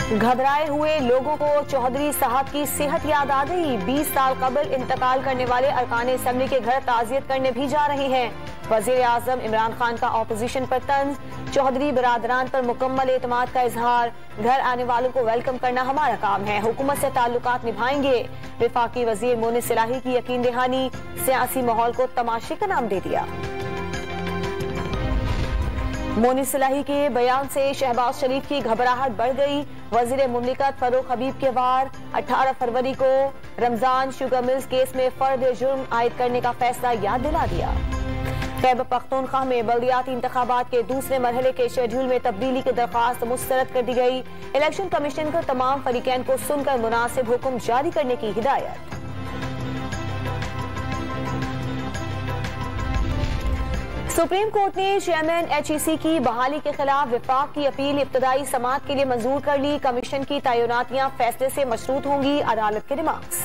घबराए हुए लोगों को चौधरी साहब की सेहत याद आ गई। 20 साल कबल इंतकाल करने वाले अरकान असेंबली के घर ताजियत करने भी जा रहे हैं। वजीर आजम इमरान खान का ऑपोजिशन पर तंज, चौधरी बिरादरान पर मुकम्मल एतमाद का इजहार। घर आने वालों को वेलकम करना हमारा काम है, हुकूमत से ताल्लुकात निभाएंगे। विफाकी वजीर मोनिस इलाही की यकीन दहानी, सियासी माहौल को तमाशे का नाम दे दिया। मोनिस इलाही के बयान से शहबाज शरीफ की घबराहट बढ़ गई। वजीर मुमलिकत फरूख हबीब के वार, 18 फरवरी को रमजान शुगर मिल्स केस में फर्द जुर्म आयद करने का फैसला याद दिला दिया। खैबर पख्तूनख्वा में बल्दियाती इंतखाबात के दूसरे मरहले के शेड्यूल में तब्दीली की दरख्वास्त मुस्तरद कर दी गई। इलेक्शन कमीशन को तमाम फरीकैन को सुनकर मुनासिब हुक्म जारी करने की हिदायत। सुप्रीम कोर्ट ने चेयरमैन HEC की बहाली के खिलाफ विफाक की अपील इब्तदाई समाअत के लिए मंजूर कर ली। कमीशन की तैनातियां फैसले से मशरूत होंगी, अदालत के रिमार्क्स।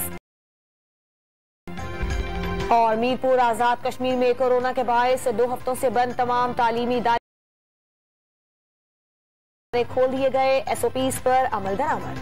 और मीरपुर आजाद कश्मीर में कोरोना के बायस 2 हफ्तों से बंद तमाम तालीमी इदारे खोल दिए गए। SOPs पर अमल दरामद।